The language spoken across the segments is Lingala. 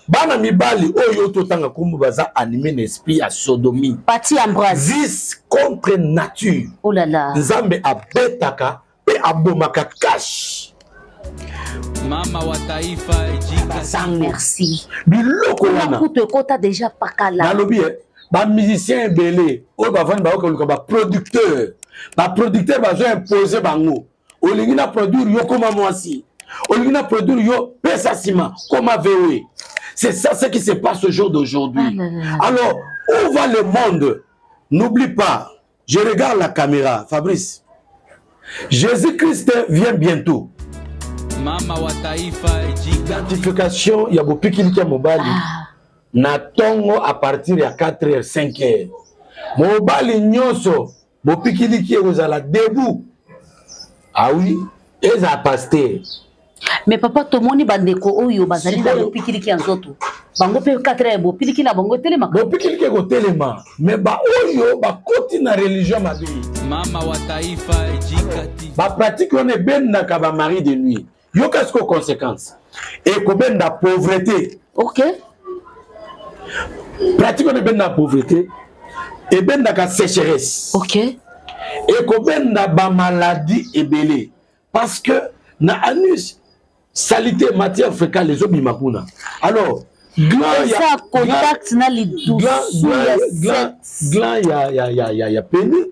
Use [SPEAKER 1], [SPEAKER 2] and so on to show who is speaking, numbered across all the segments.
[SPEAKER 1] Bana mibali oyo totanga kombo baza animé n'esprit à sodomie.
[SPEAKER 2] Pati Ambroise.
[SPEAKER 1] Vice contre nature.
[SPEAKER 2] Oh là là.
[SPEAKER 1] Nzambe abetaka pe abomaka cash.
[SPEAKER 3] Mama wa taifa ejika.
[SPEAKER 2] Merci.
[SPEAKER 1] Biloko wana.
[SPEAKER 2] Kutu ekota déjà pakala.
[SPEAKER 1] Nalobi ba musicien belé, o ba vendre ba ko ba producteur. Ba producteur ba zo imposer bango. Olingi na produire yo comme moi-ci. Olingi na produire yo pesa sima comme VOE. C'est ça ce qui se passe au jour d'aujourd'hui. Alors, où va le monde? N'oublie pas, je regarde la caméra, Fabrice. Jésus-Christ vient bientôt.
[SPEAKER 3] Mama wa taifa ejika.
[SPEAKER 1] Identification, il y a beaucoup qui mobali. Na tongo à partir de 4h, 5h. Mobali nyonso, beaucoup qui vous à la debout. Ah oui, et ça pasteur.
[SPEAKER 2] Mais papa tomoni bandeko oyo bazali na bopikiliki ya nzoto. Bango pe 4 bo piliki na bango telema.
[SPEAKER 1] Bo pikiliki ko telema. Mais ba oyo ba koti na religion mabe.
[SPEAKER 3] Mama wa taifa ejikati.
[SPEAKER 1] Ba pratique on est ben na ka ba mari de nuit. Yo qu'est-ce que conséquence? Et ko ben na pauvreté.
[SPEAKER 2] OK.
[SPEAKER 1] Pratique on est ben na pauvreté et ben na ka sécheresse.
[SPEAKER 2] OK.
[SPEAKER 1] Et ko ben na ba maladie ebelé parce que na anus salité matière fécale les obimakuna. Alors gland
[SPEAKER 2] ya contact na lidou
[SPEAKER 1] gland ya pénis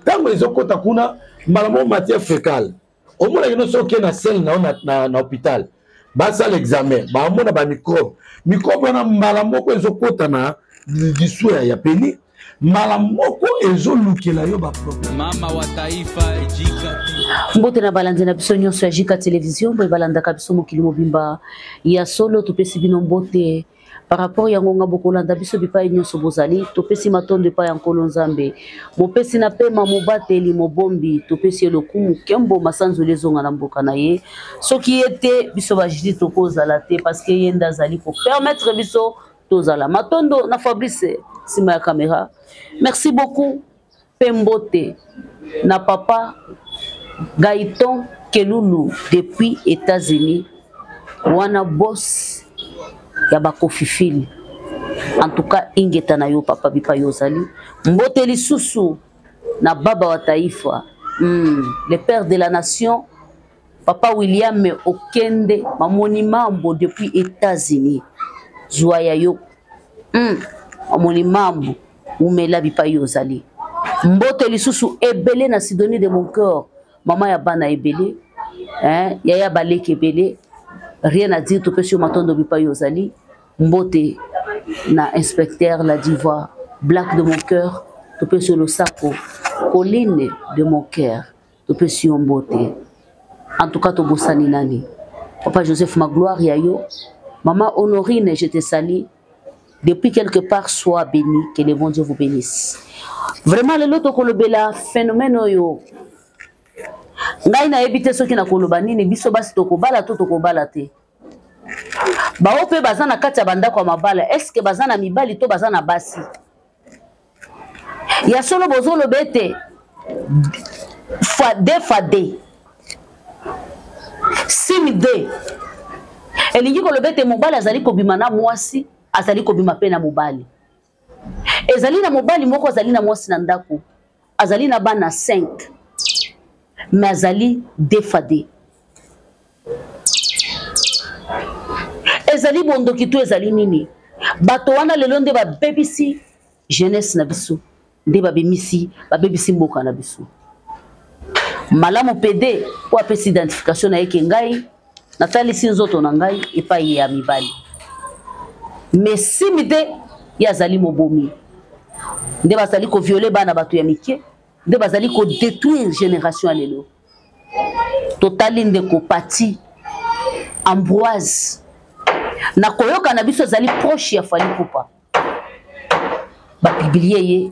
[SPEAKER 1] tango les okota kuna malamo matière fécale au moins ils sont qui na celle na hôpital ba ça l'examen ba mona ba microbe na malamo ko ezokota na disou ya pénis malamoko ezolukela yo ba problème.
[SPEAKER 3] Mama wa taifa ejikati.
[SPEAKER 2] Mbote na balandi na biso nyonso ya Jika Télévision boy balanda ka biso mokili mobimba ya solo topesi bino mbote par rapport ya ngonga bokolanda biso bipai nyonso bozali topesi matondo pa ya nkolo Nzambe mopesi na pema mobateli mobombi topesi lokumu kembo masanzo lezonga na mboka na ye soki ete biso ba jiti tokozala te parce que yenda zali pour permettre biso tozala matondo na Fabrice sima ya caméra. Merci beaucoup Pembote na papa Gaëtan Kelulu depuis États-Unis wana boss ya bakofifili en tout cas ingeta na yo papa bipa yozali mbote lisusu na baba wa taifa le père de la nation papa William Okende mamoni mambo depuis États-Unis zoya yo mamoni mambo umela bipa yozali mbote lisusu ebele na Sidonie de mon cœur maman ya bana ebele yaya baleke ebele rien à dire topesi matondo bipa yozali mbote na inspecteur la diva Black de mon cœur topesi le sako Colline de mon cœur topesi mbote en tout cas tobosani nani papa Joseph Magloire yayo maman Honorine je te salue depuis quelque part sois béni que le bon Dieu vous bénisse vraiment le loto kolobela phénomène yo ngai na ebite soki na koloba nini biso basi tokobala to tokobala te ba ope bazana kati ya bandako ya mabala est-ce que bazana mibali to bazana basi ya solo bozolo bete fade simide elingi kolobete mobali azali kobima na mwasi azali kobima pe na mobali ezali na mobali moko azali na mwasi na ndako azali na bana 5 mais azali defade ezali bondoki to ezali nini bato wana lelo nde babebisi jeunesse na biso nde babemisi babebisi mboka na biso malamu pede po apesi identification na yeke ngai natalisi nzoto na ngai epai ya mibali mais simide ya azali mobomi nde bazali koviole bana bato ya mike nde bazali kodétruire génération ya lelo totali ndeko pati Ambroise na koyoka na biso azali proche ya Fally Ipupa bapibilie ye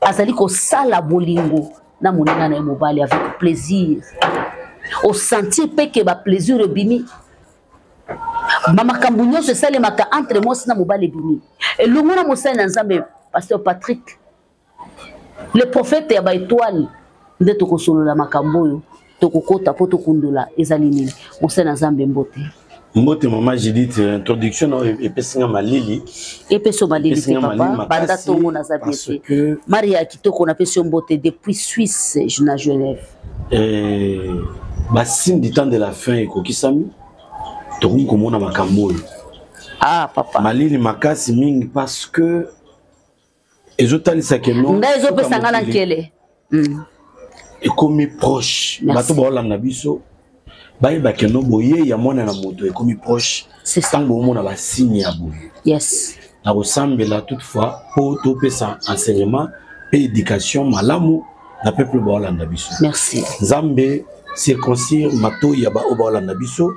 [SPEAKER 2] azali kosala bolingo na moninga na ye mobali avec plaisir au sentir peke ba plaisir ebimi mamakambu nyonso esalemaka entre mwasi na mobali ebimi elongo na mosali na Nzambe pasteur Patrick le prophète ya baétoile nde tokosolola makambo oyo tokokota po tokundula ezali nini mosali na Nzambe mbote
[SPEAKER 1] Mbote maman j'ai dit introduction et pesinga malili.
[SPEAKER 2] Et peso malili papa banda tongo na zabiete. Maria kitoko na peso mbote depuis Suisse na Genève.
[SPEAKER 1] Signe du temps de la fin ekokisami. Tokum komona makambo.
[SPEAKER 2] Ah papa.
[SPEAKER 1] Malili makasi mingi parce que ezotalisa ke non.
[SPEAKER 2] Nga ezopesanga na nkele.
[SPEAKER 1] Ekomi proche. Bato ba olanda biso. Baïba que no boye ya mona na moto et comme proche
[SPEAKER 2] c'est ça
[SPEAKER 1] mona ba signe ya boye
[SPEAKER 2] yes
[SPEAKER 1] na ressemble là toutefois pour to pesa enseignement et éducation malamu na peuple ba Holanda biso
[SPEAKER 2] merci
[SPEAKER 1] Nzambe circoncire mato ya ba Holanda biso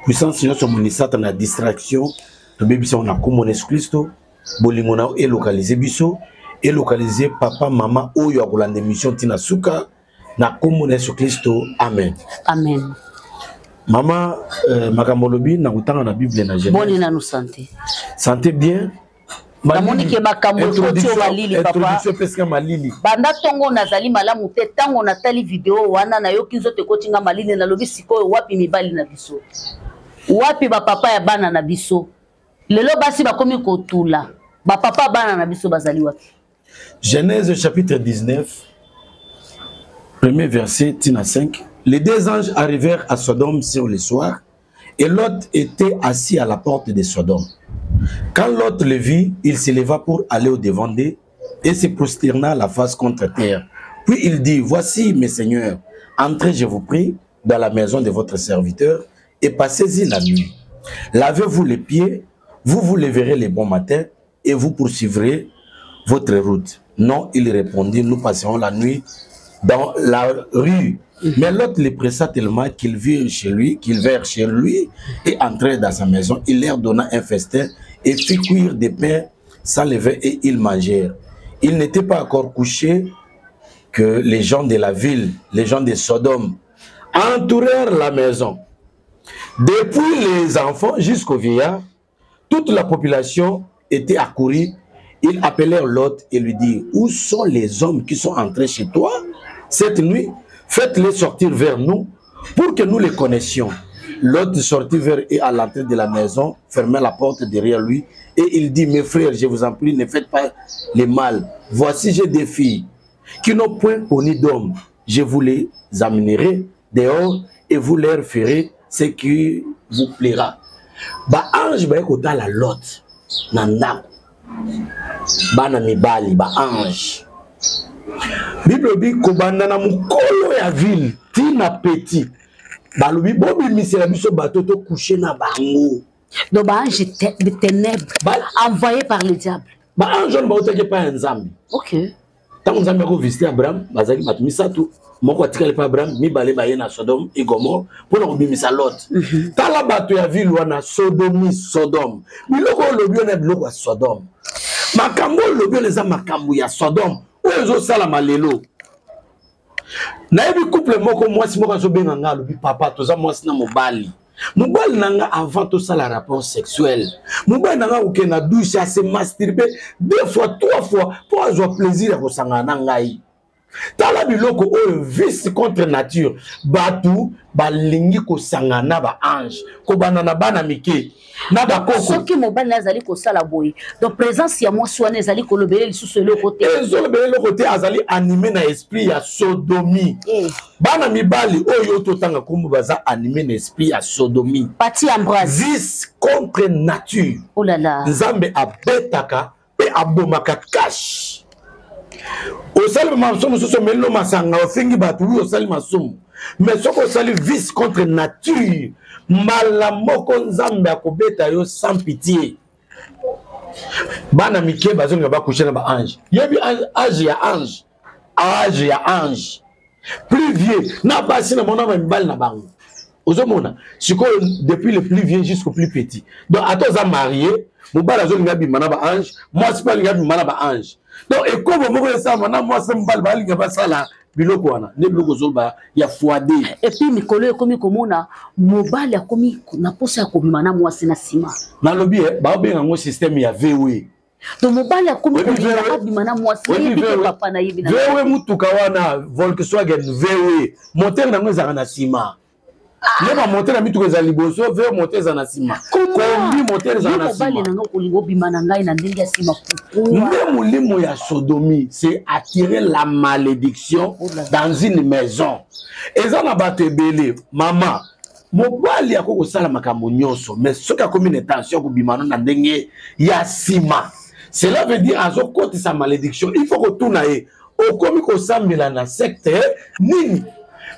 [SPEAKER 1] puissance yo so monisata na distraction to bebisa on a comme Christo bolingo na et localiser biso et localiser papa maman oyo akolanda mission tina suka na comme Christo amen
[SPEAKER 2] amen.
[SPEAKER 1] Maman, makamolobi na utanga na Bible na Genèse.
[SPEAKER 2] Bonne na nous santé.
[SPEAKER 1] Santé bien.
[SPEAKER 2] Namoni ke makamolo tio malili papa.
[SPEAKER 1] Introduction presque malili.
[SPEAKER 2] Banda tongo nazali malamu te tango na tali video wana na yoki nzote kotinga malili na lobi sikoyo wapi mibali na biso. Wapi ba papa ya bana na biso. Lelo basi bakomi kotula. Ba papa bana na biso bazali wapi.
[SPEAKER 1] Genèse chapitre 19. Premier verset tina 5. Les deux anges arrivèrent à Sodome sur le soir, et Lot était assis à la porte de Sodome. Quand Lot le vit, il se leva pour aller au-devant d'eux et se prosterna la face contre terre. Puis il dit, voici mes seigneurs, entrez, je vous prie, dans la maison de votre serviteur et passez-y la nuit. Lavez-vous les pieds, vous vous lèverez le bon matin et vous poursuivrez votre route. Non, il répondit, nous passerons la nuit dans la rue. Mais l'autre le pressa tellement qu'il vint chez lui et entrèrent dans sa maison. Il leur donna un festin et fit cuire des pains sans levain et ils mangèrent. Ils n'étaient pas encore couchés que les gens de la ville, les gens de Sodome, entourèrent la maison. Depuis les enfants jusqu'aux vieillards, toute la population était accourue. Ils appelèrent Lot et lui dirent, où sont les hommes qui sont entrés chez toi cette nuit? Faites-les sortir vers nous pour que nous les connaissions. Lot sortit vers eux à l'entrée de la maison, ferma la porte derrière lui et il dit, mes frères, je vous en prie, ne faites pas le mal. Voici, j'ai des filles qui n'ont point connu d'homme. Je vous les amènerai dehors et vous leur ferez ce qui vous plaira. Ba ange ba ekota la Lot nanda bana mibali ba ange. Bible dit kobanda na mukolo ya ville tina petit balobi bobi misela biso bato to coucher na bango.
[SPEAKER 2] Donc ba ange de ténèbres envoyé par le diable.
[SPEAKER 1] Ba ange on ba otake pa nzambe.
[SPEAKER 2] OK.
[SPEAKER 1] Tant nzambe ko visiter Abraham bazali bato misatu moko atikali pa Abraham mibale ba ye na Sodome et Gomorrhe pona kobimisa Lot. Tala bato ya ville wana Sodome. Biloko lobi na biloko ya Sodome. Makambo lobi leza makambo ya Sodome. Ozo sala malelo. Na yebi couple moko mwasi moko zo benga nga lobi papa toza mwasi na mobali. Mobali nanga avant to sala rapport sexuel. Mobali nanga uke na douche a se masturber 2 fois 3 fois pour avoir plaisir ko sangana ngai. Tala biloko oyo vice contre nature. Batu balingi ko sangana ba ange. Ko banana bana mike. Na ba koko.
[SPEAKER 2] Soki mobali azali ko sala boy. Donc présence ya moi soane azali ko lobele lisusu le côté.
[SPEAKER 1] Le côté azali animé na esprit ya sodomie. Bana mibali oyo totanga kombo baza animé na esprit ya sodomie.
[SPEAKER 2] Pati Ambroise.
[SPEAKER 1] Vice contre nature.
[SPEAKER 2] Oh là là.
[SPEAKER 1] Nzambe abetaka pe abomaka cash. Au salut masomo so melo masanga ofingi batu au salut masomo. Mais soko salut vice contre nature. Malamoko nzambe akobeta yo sans pitié. Bana mike bazonga ba coucher na ba ange. Yebi âge ya ange. Âge ya ange. Plus vieux na basi na mona mbali na bango. Ozomona siko depuis le plus vieux jusqu'au plus petit. Donc à toi marié, mobala zonga bi mana ba ange, moi c'est pas linga bi mana ba ange. Donc et comme moko ça mana moi c'est mbali ba linga ba sala biloko wana ne biloko zoba ya foade.
[SPEAKER 2] Et puis mikolo ekomi komona mobali akomi na posa ya kobima na mwasi na sima.
[SPEAKER 1] Na lobi ba benga ngo système ya VW.
[SPEAKER 2] Donc mobali akomi kobima na mwasi yebi papa na yebi na.
[SPEAKER 1] VW mutuka wana Volkswagen VW moteur na ngo ezaka na sima. Les va monter la mitu que zaliboso veut monter zanasima. Combi monter zanasima. Même limo ya sodomie, c'est attirer la malédiction dans une maison. Et ça n'a pas te belé, maman. Mobali ya ko sala makambo nyonso, mais ce qui a commis une tension ko bimano na ndenge ya sima. Cela veut dire azo côté sa malédiction, il faut que tout naé. Au komi ko sambela na secte nini.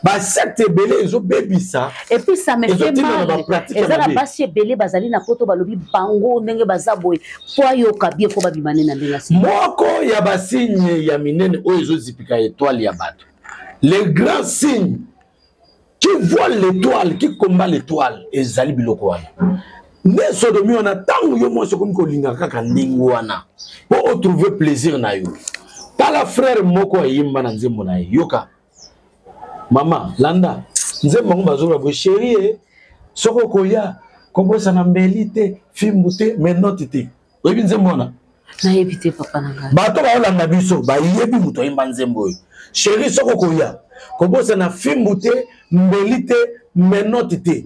[SPEAKER 1] Ba secte belé ezo bebisa.
[SPEAKER 2] Et puis ça me fait mal. Et ça la basi belé bazali na poto balobi bango ndenge bazaboy. Po yo kabie ko babimane na ndenge sima.
[SPEAKER 1] Moko ya basigne ya minene o ezo zipika étoile ya bato. Les grands signes qui voient l'étoile, qui combat l'étoile, et zali biloko wana. Ne sodomi on a tango yo mo sokomi ko linga kaka ndingi wana. Pour trouver plaisir na yo. Tala frère moko yimba na nzembo na yoka. Mama, Landa, nzembo bazola bo chérie, soko koya, kobosa na mbelite, fimbute, menotite. Oyebi nzembo na?
[SPEAKER 2] Na yebite papa nanga.
[SPEAKER 1] Bato ba olanda biso, ba yebi muto yimba nzembo yo. Chérie soko koya, kobosa na fimbute, mbelite, menotite.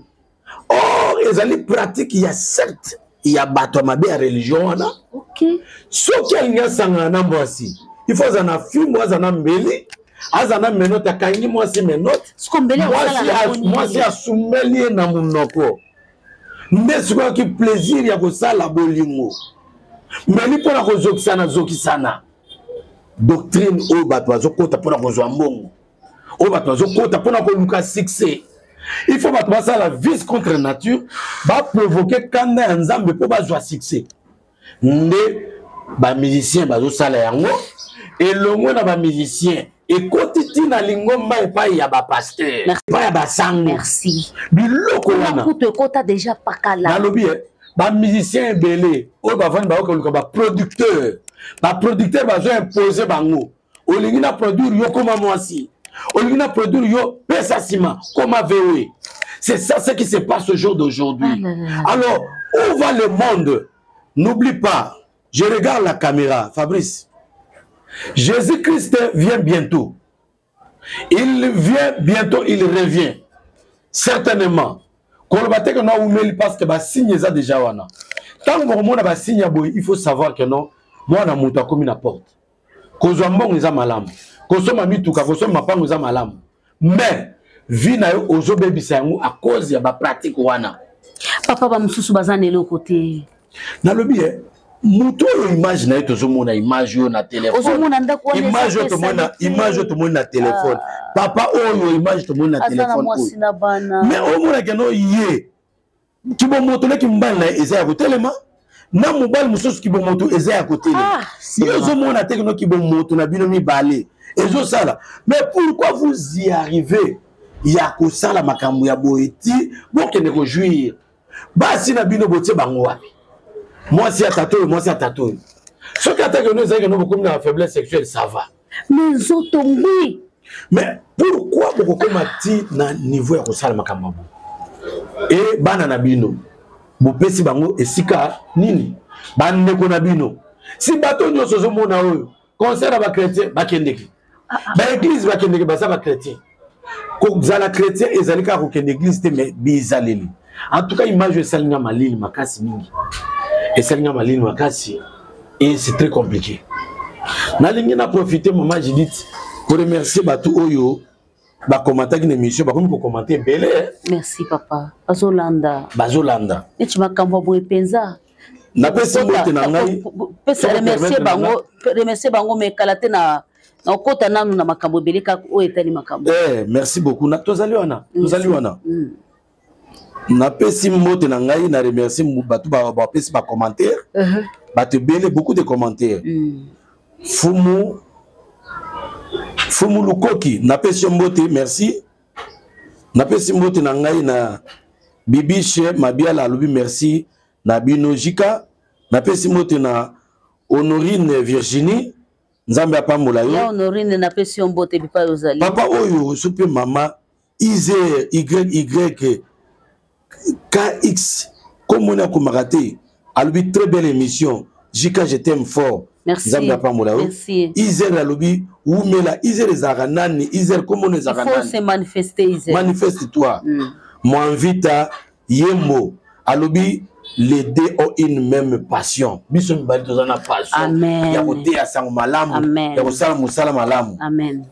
[SPEAKER 1] Or, ezali pratique ya secte, ya bato mabe ya religion wana.
[SPEAKER 2] OK.
[SPEAKER 1] Soki alinga sanga na mbwasi, il faut zana fimbo zana mbeli. Azana menote kangi mwasi menote mwasi asumeli na munoko ndesi kwa ki plaisir ya kosala bolingo meli pona kozokisana zokisana doctrine o bato azokota pona kozwa mbongo o bato azokota pona koluka succès. Il faut bato basala vice contre nature ba provoquer kanda ya nzambe po bazwa succès nde ba musicien bazosala yango elongo na ba musicien. Et quand na lingomba et pas y a ba pasteur, pas y a ba sang.
[SPEAKER 2] Merci.
[SPEAKER 1] Biloko wana.
[SPEAKER 2] Kota déjà pas kala.
[SPEAKER 1] Na lobi ba musicien belé, o ba vendre ba ko ba producteur. Ba producteur ba zo imposer bango. Olingi na produire yo comme mwasi. Olingi na produire yo pesa sima comme VW. C'est ça ce qui se passe au jour d'aujourd'hui. Alors, où va le monde? N'oublie pas, je regarde la caméra, Fabrice. Jésus-Christ vient bientôt. Il vient bientôt, il revient. Certainement. Parce que les signes sont déjà là. Tant que les signes sont il faut savoir que non, moi, je suis comme une porte. Que je suis malade. Que je suis malade. Mais, vie na yo ozo bebisa yango à cause ya ba pratique wana.
[SPEAKER 2] Papa ba mususu bazane le côté.
[SPEAKER 1] Na lobi muto yo image na to zomona image yo na téléphone. Image yo to mona image to mona na téléphone. Papa oyo image to mona na téléphone. Mais o mona ke no yé. Ki bo moto le ki mbala eza ya kotelema. Na mobile mususu ki bo moto eza ya kotelema. Yo zomona te no ki bo moto na bino mi balé. Ezo sala. Mais pourquoi vous y arrivez? Ya ko sala makambo ya boeti bo kende ko jouir basi na bino botie bango wapi moi si atato ce qui attaque nous c'est que nous comme la faiblesse sexuelle ça va
[SPEAKER 2] mais zotombi
[SPEAKER 1] mais pourquoi boko komati na niveau ya ko sala makambo et bana na bino bo pesi bango esika nini bande ko na bino si bato nyoso zo mona oyo concert ba chrétien ba kendeki ba église ba kendeki ba sa ba chrétien. Quand la chrétien et zalika ko ken église te mais bizaleli en tout cas image de salinga malini makasi mingi et salinga malini makasi et c'est très compliqué na lingi na profiter maman j'ai dit pour remercier batu oyo ba commenter une émission ba comme commenter belé.
[SPEAKER 2] Merci papa bazolanda
[SPEAKER 1] et
[SPEAKER 2] tu m'as kambo boy penza
[SPEAKER 1] na pesa mote na ngai
[SPEAKER 2] remercier bango mais kalate na na makambo beleka o etali makambo.
[SPEAKER 1] Merci beaucoup. Tozali wana. Na pesi mote na ngai na remercier batu ba pesi ba commentaire. Ba te belé beaucoup de commentaires. Fumu Lukoki na pesi mote merci. Na pesi mote na ngai na Bibiche Mabiala lobi merci na Binojika na pesi mote na Honorine Virginie. Nzambe apambola yo.
[SPEAKER 2] Ya Honorine na pesi mbote bipa yozali.
[SPEAKER 1] Papa oyo super mama Izer YY KX comme on a comaraté. Albi très belle émission. Jika je t'aime fort.
[SPEAKER 2] Merci.
[SPEAKER 1] Nzambe apambola yo.
[SPEAKER 2] Merci.
[SPEAKER 1] Izer albi oumela Izer zaranani Izer comme on zaranani.
[SPEAKER 2] Il faut se manifester Izer.
[SPEAKER 1] Manifeste-toi. Mwanvita Yembo alobi les deux ont une même passion. Biso mibali tozana passion.
[SPEAKER 2] Amen.
[SPEAKER 1] Ya koteya sango malamu.
[SPEAKER 2] Amen.
[SPEAKER 1] Ya kosala musala malamu.
[SPEAKER 2] Amen.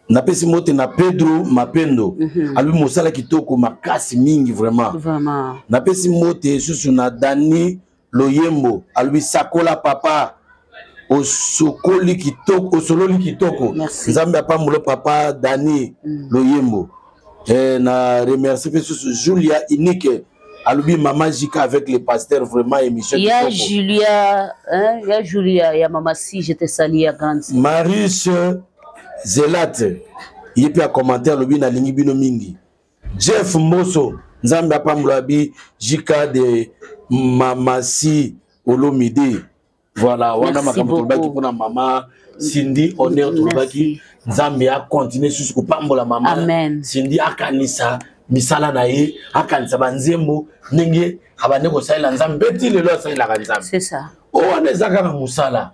[SPEAKER 1] Napesi mote na Pedro Mapendo. Alobi musala kitoko makasi mingi vraiment.
[SPEAKER 2] Vraiment.
[SPEAKER 1] Napesi mote susu na Dani Loyembo. Alobi sakola papa. Osokoli kitoko, osololi kitoko.
[SPEAKER 2] Merci.
[SPEAKER 1] Nzambe apambulo papa Dani Loyembo. Na remercie susu Julia Inike. Alubi Maman Jika avec les pasteurs vraiment émission.
[SPEAKER 2] Il y a Julia, hein, il y a Julia, il y a Maman Si, j'étais sali à grande.
[SPEAKER 1] Marius Zelat, il y a un commentaire alubi na lingi bino mingi. Jeff Mosso, Nzambe apamulabi Jika de Maman Si Olomide. Voilà, wana makambo tolobaki pona Maman Cindy honneur tolobaki Nzambe a continuer jusqu'au pambola Maman.
[SPEAKER 2] Amen.
[SPEAKER 1] Cindy akanisa misala na ye akanisa banzembo ndenge abane ko saila Nzambe ti lelo saila ka Nzambe.
[SPEAKER 2] C'est ça.
[SPEAKER 1] O wana ezaka na musala.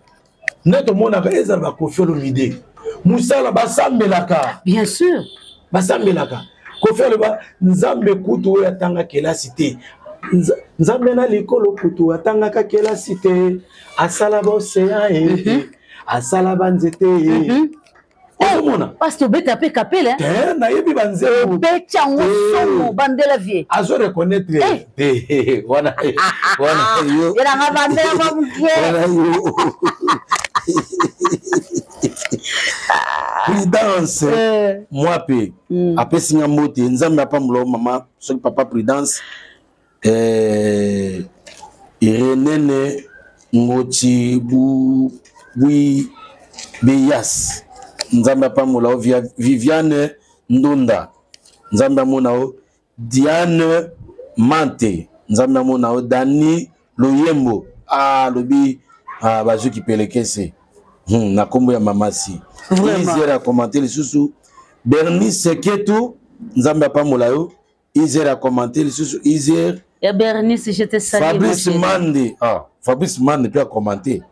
[SPEAKER 1] Neto mona ka eza ba Koffi Olomide. Musala basambelaka.
[SPEAKER 2] Bien sûr.
[SPEAKER 1] Basambelaka. Koffi Olomide Nzambe kutu ya tanga kelasi te. Nzambe na likolo kutu atanga ka kelasi te. Asala ba océan asala ba nzete Mona.
[SPEAKER 2] Parce que beta pe kapele hein.
[SPEAKER 1] Na yebi banzembo.
[SPEAKER 2] Bechango somo bandela vie.
[SPEAKER 1] Azo reconnaître. Wana yo.
[SPEAKER 2] Era nga bandela ba muke.
[SPEAKER 1] Prudence. Moi pe. Après singa mote Nzambe apambulo mama so papa Prudence. Irenene Ngoti Bui Beyas. Nzambe apamula o Viviane Ndunda. Nzambe amona o Diane Mante. Nzambe amona o Dani Loyembo. Lobi bazuki pelekese. Na kombo ya mamasi. Izere a commenter les sous Bernice Seketu. Nzambe apamula yo. Izere a commenter les sous Izere.
[SPEAKER 2] Et Bernice, j'étais salé.
[SPEAKER 1] Fabrice Mande. Fabrice Mande peut commenter.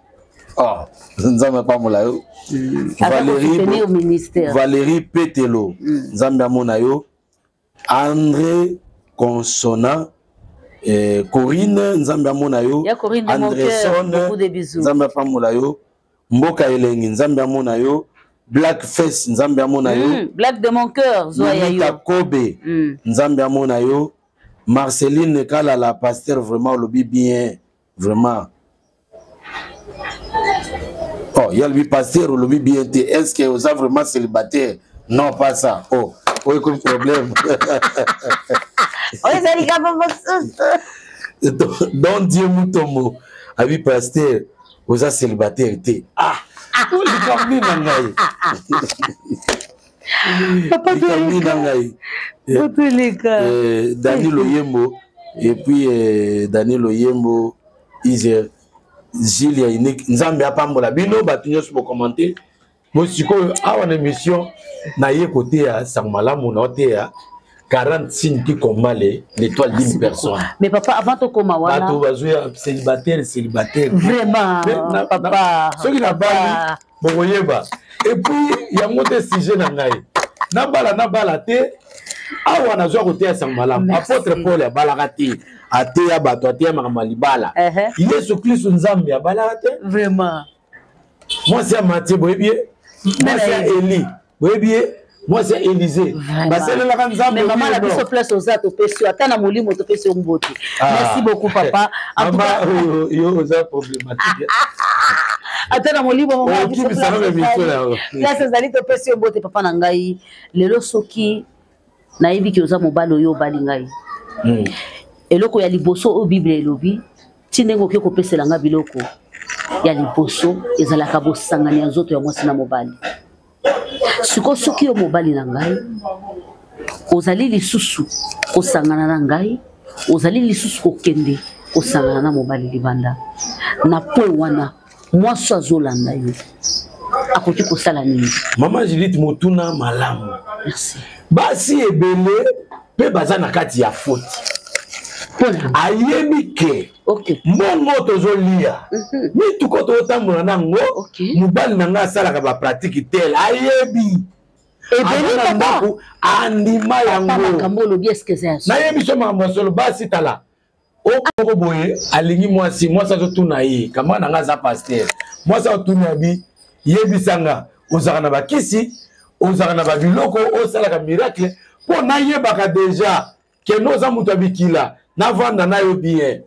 [SPEAKER 1] Nzambe apamula yo. Valérie Petelo. Nzambe amona yo. André Consona. Corinne Nzambe amona yo.
[SPEAKER 2] Anderson. Beaucoup de bisous.
[SPEAKER 1] Nzambe apamula yo. Mboka Elengi Nzambe amona yo. Blackface Nzambe amona yo.
[SPEAKER 2] Black de mon cœur Zoya yo.
[SPEAKER 1] Kobe Nzambe amona yo. Marceline Kala la pasteur vraiment lobby bien vraiment. Il y a le pasteur au lobby bien. Est-ce que vous êtes vraiment célibataire? Non, pas ça. Aucun problème. Donc Dieu Moutomo, avis pasteur, vous êtes célibataire. Daniel Oyembo et puis Daniel Oyembo Iser Gilia Inik Nzambe apambola bino batunyo pour commenter moi siko awa na émission na ye côté ya Sangmalamu na otea 40 signes qui combat l'étoile d'une personne.
[SPEAKER 2] Mais papa, avant de commencer,
[SPEAKER 1] bato bazoya célibataire.
[SPEAKER 2] Vraiment, papa.
[SPEAKER 1] Ce qui n'a pas boyeba. Et puis il y a monté sujet na ngai. Na bala te awa na zo côté ya Sangmalamu. Apôtre Paul ya balaka te. Ate ya bato ate ya mamalibala. Yesu Christ Nzambe ya balaka te.
[SPEAKER 2] Vraiment.
[SPEAKER 1] Moi c'est Matthieu boyebié. Moi c'est Élie. Boyebié. Moi c'est Élisée.
[SPEAKER 2] Mais maman la plus place aux autres pesio atana molimo to pesio mbote. Merci beaucoup papa. En tout cas
[SPEAKER 1] yo za problématique.
[SPEAKER 2] Atana molimo maman qui là ces ali to pesio mbote papa na ngai lelo soki na yibi ki oza mobalo yo bali ngai. Eloko ya liboso o Bible elobi tinengo ke ko pesela nga biloko ya liboso ezalaka bosangani ya nzoto ya mwasi na mobali. Siko soki yo mobali na ngai ozali lisusu kosangana na ngai ozali lisusu kokende kosangana na mobali libanda na po wana mwasi azolanda yo akoki kosala nini?
[SPEAKER 1] Maman Judith motuna malamu.
[SPEAKER 2] Merci.
[SPEAKER 1] Basi ebele pe baza na kati ya faute. Ayebi ke mbongo tozolia mituko totambola nango mobali nanga asalaka ba pratique tel ayebi Ebele ndako andima yango.
[SPEAKER 2] Kambolo bien ce que c'est.
[SPEAKER 1] Na yebiso makambo solo basi tala. O boye alingi mwasi zo tuna ye kama na ngaza pasteur. Mwasi o tuna bi yebisanga ozaka na bakisi ozaka na babiloko osala ka miracle po na yebaka déjà que noza mutu abikila na vanda na yo bien.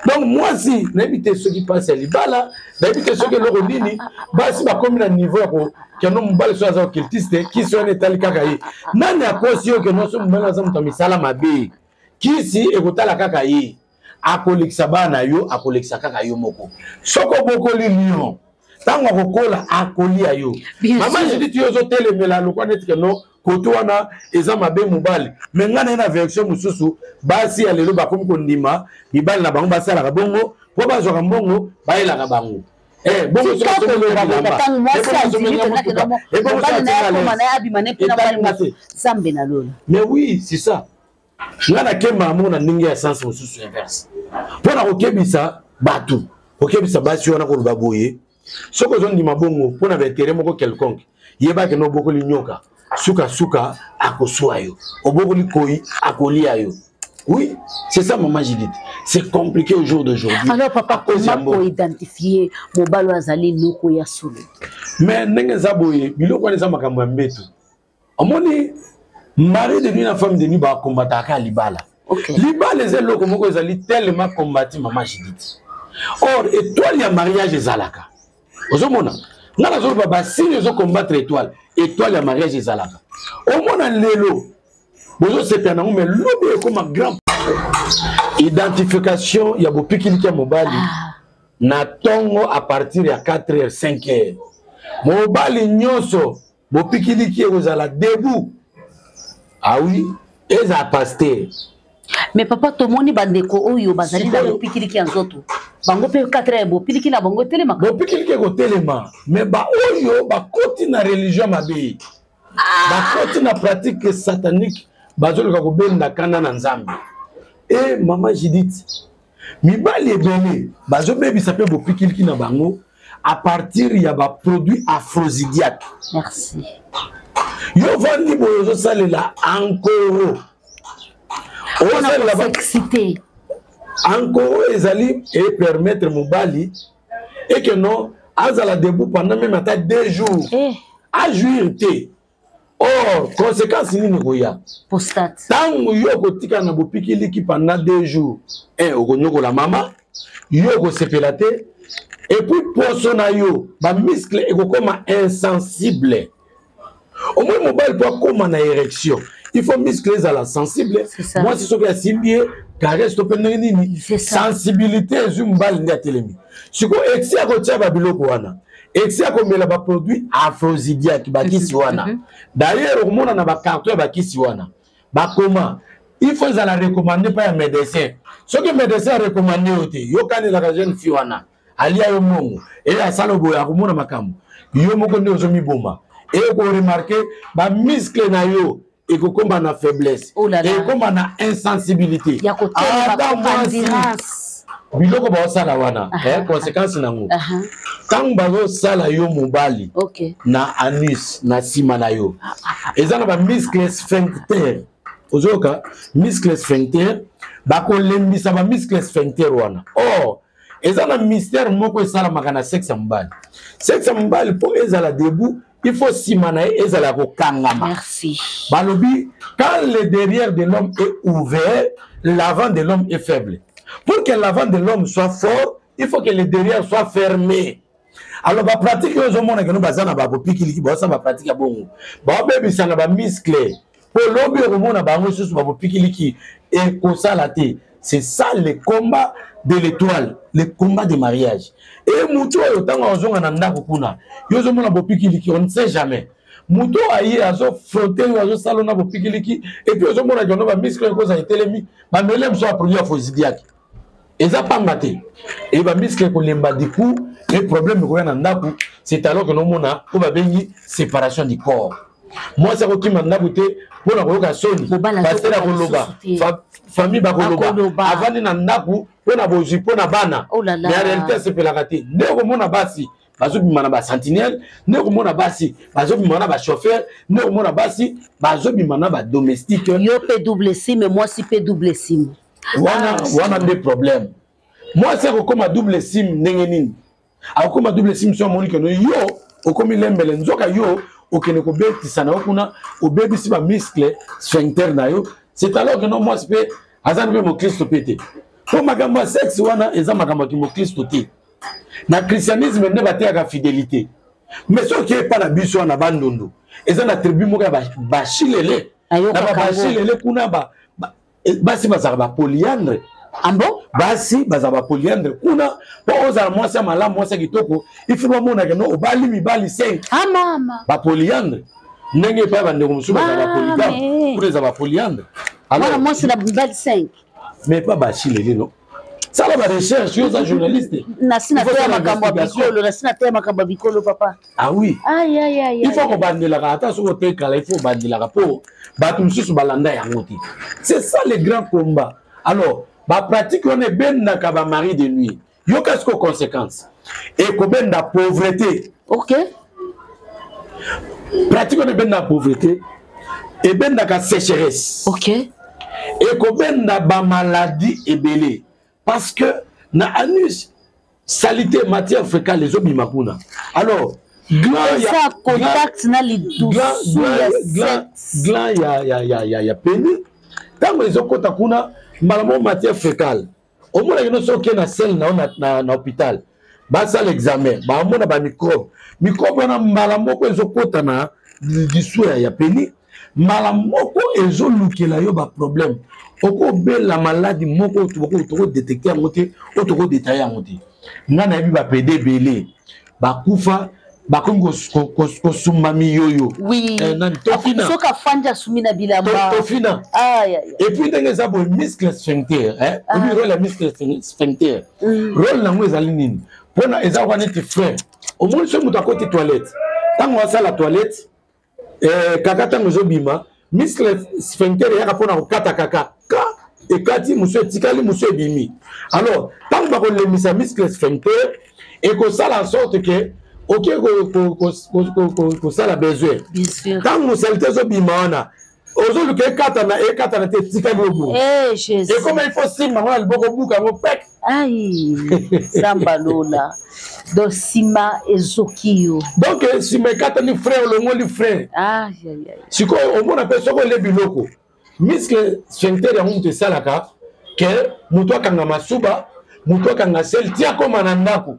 [SPEAKER 1] Donc moi si n'habite ceux qui passent à libala, n'habite ceux qui l'ont nini, basi ba comme na niveau ko que non mbale so aza occultiste qui sont étali kaka yi. Nani akosio que non so mbala za mutu misala mabe. Qui si ekotala kaka yi. Akolekisa bana yo, akolekisa kaka yo moko. Soko boko li lion. Tango kokola akolia yo. Maman je dis tu yo telemela lo kwa net que non koto wana eza mabe mobali mais ngana na version mususu basi ya lelo bakomi kondima mibali na bango basala ka bongo po bazwa ka bongo baela ka bango bongo so so le ba
[SPEAKER 2] tango mwasi azivite na kedomo mobali na yakoma na yabima ne pena bali sambe na lolo.
[SPEAKER 1] Mais oui c'est ça ngana kema mona ningi ya sens mususu inverse pona kokebisa batu kokebisa basi wana ko baboye soko zo ndima bongo pona vetere moko quelconque yeba ke no boko linyoka suka akoswayo obokoli koi akoliayo. Oui, c'est ça maman Judith. C'est compliqué au jour d'aujourd'hui.
[SPEAKER 2] Alors papa comment identifier mobalo azali noko ya solo?
[SPEAKER 1] Mais ndenge zaboye biloko eza makambo ya mbeto. Omoni mari de nuit na femme de nuit ba combattre ka libala.
[SPEAKER 2] OK.
[SPEAKER 1] Libala ezali loko moko ezali tellement combattu maman Judith. Or étoile ya mariage ezalaka. Ozomona ngala zo baba signe zo combattre étoile ya mariage ezalaka. Au moins lelo bozo sepana mais lobe comme grand identification ya bopikiliki ya mobali na tongo à partir ya 4h 5h mobali nyoso bopikiliki ezala debout. Ah oui eza pasteur.
[SPEAKER 2] Mais papa tomoni bandeko oyo bazali na bopikiliki ya nzoto bango pe 4h bopikiliki na bango telema
[SPEAKER 1] bopikiliki ko telema mais ba oyo ba koti na religion mabe ba koti na pratique satanique bazoluka ko benda kana na nzambe. Et maman Judith mibali ebele bazobebisa pe bopikiliki na bango à partir ya ba produit aphrodisiaque.
[SPEAKER 2] Merci.
[SPEAKER 1] Yo vandi boyo salela encore
[SPEAKER 2] on a excité
[SPEAKER 1] encore ezali et permettre mobali et que non azala debout pendant même à 2 jours à jouir té. Or conséquence nini koya
[SPEAKER 2] postate
[SPEAKER 1] tango yo kotika na bopikiliki pendant 2 jours okonyoko la mama yo ko sepelate et puis poso na yo ba muscle ekokoma insensible. Au moins mobile pour comme na érection il faut muscler à la sensible. Moi c'est ce que simbié caresse to penini sensibilité zumbal ndia telemi siko exi akotia ba biloko wana exi akomela ba produit aphrodisiaque bakisi wana. D'ailleurs au monde na ba carton bakisi wana ba comment il faut la recommander par un médecin. Ce que médecin recommandé ote yo kanela ka jeune fille wana alia yo mongo et a salobo ya komona makambo yo moko ndio zo miboma et ko remarquer ba muscle na yo et que comme na faiblesse et comme na insensibilité
[SPEAKER 2] ya ko endurance
[SPEAKER 1] biloko ba sala wana conséquence nango tant bazo sala yo mobali na anus na sima na yo ezana ba muscle sphincter ozoka muscle sphincter ba ko lembisa ba muscle sphincter wana. Or ezana mystère moko esala makana sexe mbali po ezala debout il faut simana ezala ko kangama.
[SPEAKER 2] Merci.
[SPEAKER 1] Balobi quand le derrière de l'homme est ouvert l'avant de l'homme est faible. Pour que l'avant de l'homme soit fort il faut que le derrière soit fermé. Alors ba pratique aux hommes que nous bazana ba bopikiliki ba sa ba pratique bongo ba bebisa na ba muscle po lobi romona ba ngosusu ba bopikiliki et kosalate. C'est ça le combat de l'étoile, le combat de mariage. Et muto yo tanga ozonga na ndako kuna yozo mona bopikiliki on ne sait jamais muto aye azo frotter azo salona bopikiliki et puis ozo mona jono ba muscle ko za telemi ba melem so produit aphrodisiaque eza pambate et ba muscle ko lemba du coup le problème ko na ndako c'est alors que no mona ko ba bengi séparation du corps. Moi ça ko ki mandako te pona ko ka soni parce que la koloba famille ba koloba avani na ndako pona boji pona bana mais en réalité c'est pelakate ndeko mona basi bazobima na ba sentinelle, ne komona basi bazobima na ba chauffeur, ne komona basi bazobima na ba domestique.
[SPEAKER 2] Yo pe double sim mais moi si pe double sim.
[SPEAKER 1] Wana des problèmes. Moi c'est comme double sim ndenge nini. Akoma double sim so moni que yo okomi lembele nzoka yo okene ko betisa na okuna obebisi ba muscle sphincter na yo. C'est alors que non moi c'est azan be mo Christo pété. Pour makambo sexe wana eza makambo ki mo Christo té. Na christianisme ne baté ka fidélité. Mais ce qui est pas la biso na bandondo. Eza na tribu mo ka ba chilele. Na ba chilele kuna basi bazaka ba polyandre.
[SPEAKER 2] Ambo
[SPEAKER 1] basi bazaba polyandre kuna po oza mwasi malamu mwasi kitoko ifirwa mona keno obali mibali 5
[SPEAKER 2] mama
[SPEAKER 1] ba polyandre ndenge pa bande musuba ba polygame pour les ba polyandre
[SPEAKER 2] alors moi c'est la mibali 5
[SPEAKER 1] mais pas ba chilele non ça la recherche yo za journaliste
[SPEAKER 2] na sina te makambo bikolo na sina te makambo bikolo papa
[SPEAKER 1] ah oui
[SPEAKER 2] aïe
[SPEAKER 1] il faut ko bandela ka ata so ko te kala il faut bandela ka po ba tumsusu balanda ya ngoti c'est ça le grand combat alors ba pratique on est ben na ka ba mari de nuit yo qu'est-ce que conséquence et ko ben na pauvreté
[SPEAKER 2] OK
[SPEAKER 1] pratique on est ben na pauvreté et ben na ka sécheresse
[SPEAKER 2] OK
[SPEAKER 1] et ko ben na ba maladie ebelé parce que na anus salité matière fécale les obima kuna alors gland
[SPEAKER 2] ya contact na lidou
[SPEAKER 1] gland ya pénis tant les okota kuna malamo matière fécale au moins il y a une na celle na hôpital ba ça l'examen ba mona ba microbe na malamo ko ezokota na dissous ya pénis malamo ko ezolukela yo ba problème oko be la maladie moko to détecter ngote o to détailler ngote ngana bi ba PD belé ba kufa ba kongo ko sumami yoyo
[SPEAKER 2] oui
[SPEAKER 1] tofina
[SPEAKER 2] soka fanja sumina bilamba
[SPEAKER 1] tofina
[SPEAKER 2] aïe
[SPEAKER 1] et puis ndenge za bo muscle sphincter obi rôle la muscle sphincter rôle na ngwe zali nini pona eza kwa neti frère au moins so muta côté toilette tango asa la toilette kaka tango zo bima muscle sphincter ya pona ko kata kaka et kati muso tikali muso bimi alors tango ba ko lemisa muscle sphincter et ko sala en sorte que OK ko sala besoin
[SPEAKER 2] bien sûr
[SPEAKER 1] quand nous saltez au bimana ozo luke kata na te tikali obo
[SPEAKER 2] Jésus
[SPEAKER 1] et comment il faut sima ngala liboko buka mo pek
[SPEAKER 2] aïe sambalola do sima ezokio
[SPEAKER 1] donc sima kata ni frère le ngoli frère
[SPEAKER 2] aïe
[SPEAKER 1] siko o mona pe soko le biloko muscle sphincter ya muntu salaka que muto akanga masuba muto akanga sel tia koma na ndako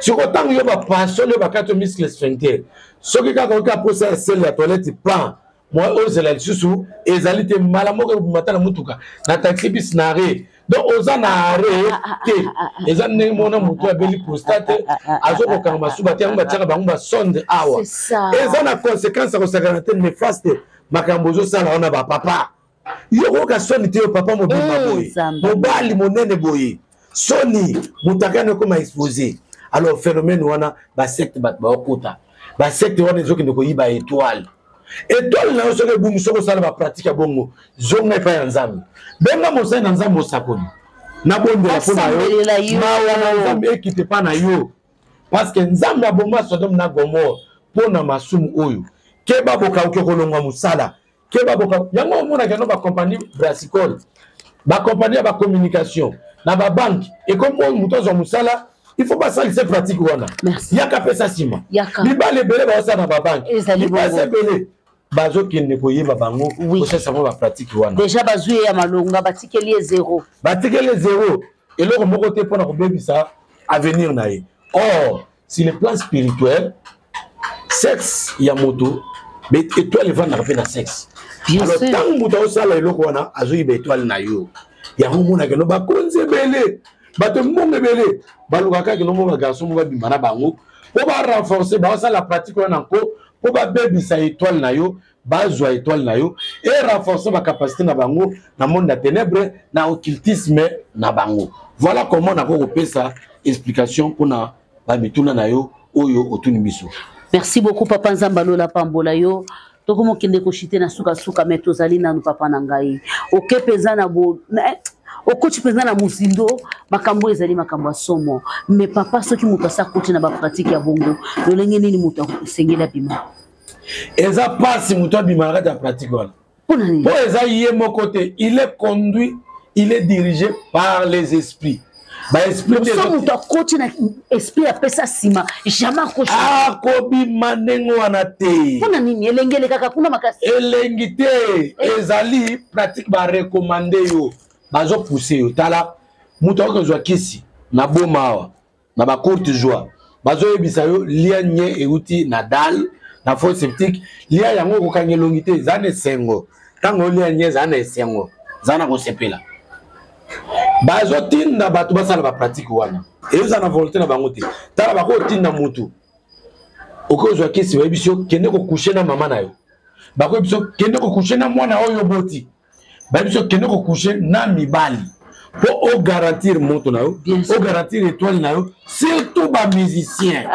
[SPEAKER 1] siko tango yo ba passion yo ba kato muscle sphincter soki kaka ka posa sel ya toilette pan moi ozela lisusu ezali te malamo ko matala mutuka na taxi bis na re donc ozana are te ezane mona mutu abeli prostate azoko kanga masuba te ngba tsaka bango ba sonde awa ezana conséquence ko sakana te néfaste makambo zo sala ona ba papa yo ko ka soni te papa mo bima boy mo bali monene boy soni mutakane ko ma exposer alors phénomène wana ba secte ba okota ba secte wana ezoki ndeko yiba étoile étoile na soke bumu soko sala ba pratique bongo zonga pa ya nzambe benga mosai na nzambe osakoni na bondela pona yo mawa na nzambe ekite pa na yo parce que nzambe aboma Sodome na Gomorrhe pona masumu oyo keba boka okolonga musala keba boka yango mona keno ba compagnie brassicole ba compagnie ba communication na ba banque et comme mutozo musala il faut pas ça les pratiques wana yaka pesa sima libale belé ba ça na ba banque libale belé bazo kende koyeba bango ko ça ba pratique wana
[SPEAKER 2] déjà bazoué ya malonga batikeli 0
[SPEAKER 1] et loko moko te pona ko bebisa avenir na ye or sur le plan spirituel sexe ya moto mais étoile va na pena sexe alors tant muto sala eloko wana azui be étoile na yo ya mona ke no ba konze belé bato mbonge belé baluka kaka no mo garçon mo ba bimana bango po ba renforcer ba ça la pratique wana ko po ba bebisa étoile na yo bazwa étoile na yo et renforcer ba capacité na bango na monde na ténèbres na occultisme na bango voilà comment on a repéré ça explication pour na ba mituna na yo oyo otuni biso.
[SPEAKER 2] Merci beaucoup papa Nzambalola pambola yo toko mokende ko chiter na suka suka mais tozali na papa na ngai OK peza na bo okoti mpenza na mozindo makambo ezali makambo ya somo mais papa soki moto asa koti na bapratique ya bongo lolenge nini moto asengeli abima
[SPEAKER 1] eza pasi moto abima na kati ya pratique wana po eza ye moko te il est conduit il est dirigé par les esprits
[SPEAKER 2] so moto akoti na esprit apesa nsima jamais akoti
[SPEAKER 1] akobima ndenge wana te
[SPEAKER 2] mpona nini elengeli kaka kuna makasi
[SPEAKER 1] elengi te ezali pratique barekomande yo bazopousse yo tala moto akozwa kisi na boma awa na bacourte joie bazoyebisa yo lia nye euti na dal na fosse septique lia yango okokanga elongi te eza na esengo ntango olia nye eza na esengo eza na kosepela bazotinda bato basala bapratique wana eza na volonté na bango te tala bakotinda motu okozwa kisi bayebi biso kende kokushe na mama na yo bakoyebi biso kende kokushe na mwana oyo boti bayebi biso kende kokushe na mibali po ogarantir moto na yo ogarantir étoile na yo surtout bamusicien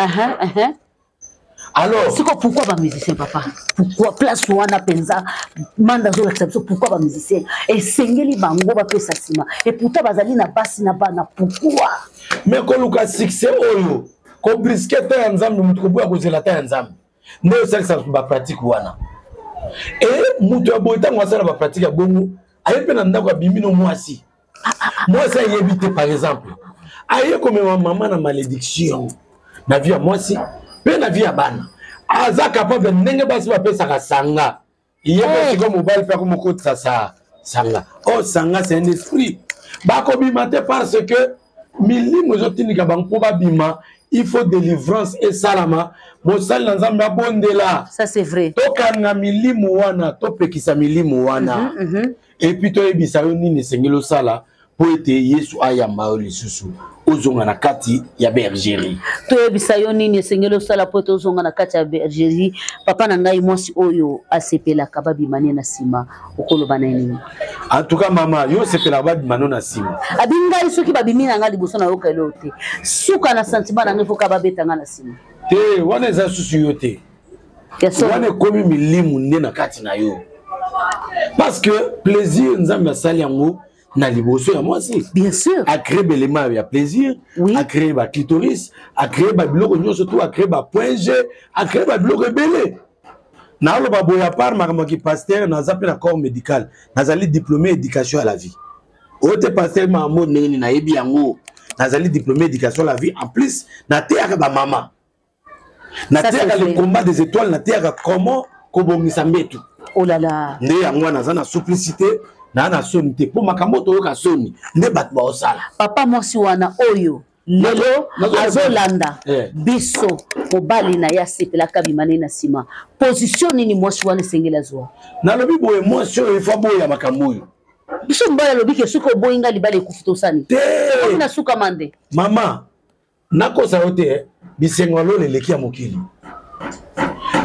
[SPEAKER 1] alors
[SPEAKER 2] pourquoi ba musicien papa pourquoi place wana penza manda zo la pourquoi ba musicien et sengeli bango ba pesa sima et pourtant bazali na basi na bana pourquoi
[SPEAKER 1] mais ko luka succès oyo ko brisquette ya nzambe mutu ko boya ko zelata ya nzambe ndo ça ba pratique wana et mutu ya boita ngwasa ba pratique ya bongo ayepe na ndako abimi no mwasi mwasi ayebite par exemple aye comme maman na malédiction na vie ya mwasi pe na vie ya bana aza capable ndenge basi bapesaka sanga yeba siko mobile pe ko mokotsa sa sanga oh sanga c'est un esprit bakobima te parce que milimo zotinika banko babima il faut délivrance et salama mosali na nzambe abondela
[SPEAKER 2] ça c'est vrai
[SPEAKER 1] tokanga milimo wana topekisa milimo wana et puis toyebisa yo nini sengelo sala po ete Yesu ayamba yo lisusu ozonga na kati ya bergerie
[SPEAKER 2] toyebisa yo nini esengeli osala po ete ozonga na kati ya bergerie papa na ngai mwasi oyo asepelaka babimani na nsima okoloba na nini
[SPEAKER 1] en tout cas mama yo osepelaka babimani na nsima
[SPEAKER 2] abi ngai soki babimi na ngai liboso na yoka eloo te suka na sentiment na ngai foka babeta ngai na nsima
[SPEAKER 1] te wana eza susu yo te wana ekomi milimu nde na kati na yo parce que plaisir nzambe asali yango na liboso ya mwasi
[SPEAKER 2] bien sûr
[SPEAKER 1] a créé belema ya plaisir
[SPEAKER 2] oui.
[SPEAKER 1] A créé ba clitoris a créé ba biloko nyonso tout a créé ba point G a créé ba biloko ebele na lo ba boya par makambo ki pasteur na zape na corps médical nazali diplômé éducation à la vie ote pasteur ma mot nini na yebi yango nazali diplômé éducation à la vie en plus na théâtre ba maman na théâtre le combat des étoiles na théâtre comment kobongisa mbetu
[SPEAKER 2] oh là là
[SPEAKER 1] nde yango na za na supplicité na soni te po makambo to yoka soni nde bato ba osala
[SPEAKER 2] papa mwasi wana oyo lelo azolanda biso mobali na ya sepelaka bimane na nsima position nini mwasi wana esengeli azwa
[SPEAKER 1] nalobi boye mwasi oyo efa boya makambo oyo
[SPEAKER 2] biso mobali alobi ke soki oboyinga libala ekufi tosani
[SPEAKER 1] te
[SPEAKER 2] na suka mande
[SPEAKER 1] mama nakosa yo te bisengo alolo eleki ya mokili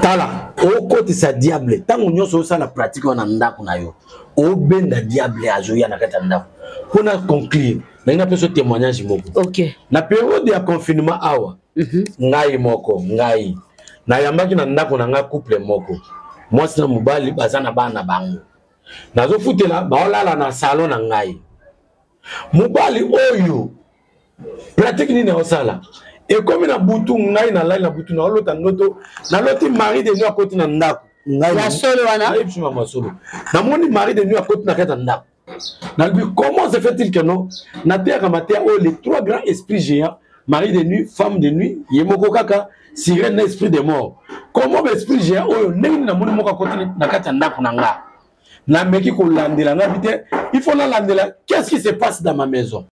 [SPEAKER 1] tala okotisa diable ntango nyonso osala pratique wana ndako na yo obenda diable azoya na kati ya ndako mpona conclure nalinga mpe so témoignage moko
[SPEAKER 2] okay.
[SPEAKER 1] Na periode ya confinement awa ngai moko ngai nayambaki na ndako na ngai couple moko mwasi na mobali baza na bana bango nazofutela baolala na salon na ngai mobali oyo pratique nini osala ekomi na butu ngai na lali na butu na olota ndoto na loti mari de nuit akoti na ndako ngai
[SPEAKER 2] ya solo wana
[SPEAKER 1] ayebisi mama solo namoni mari de nuit akoti na kati ya ndako nalobi comment se fait-il que non na terre à matière oh les trois grands esprits géants mari de nuit femme de nuit yemoko kaka sirène na esprit de mort comment l'esprit géant oh ndenge namoni moko akoti na kati ya ndako na nga na meki ko landela nga bite il faut la landela qu'est-ce qui se passe dans ma maison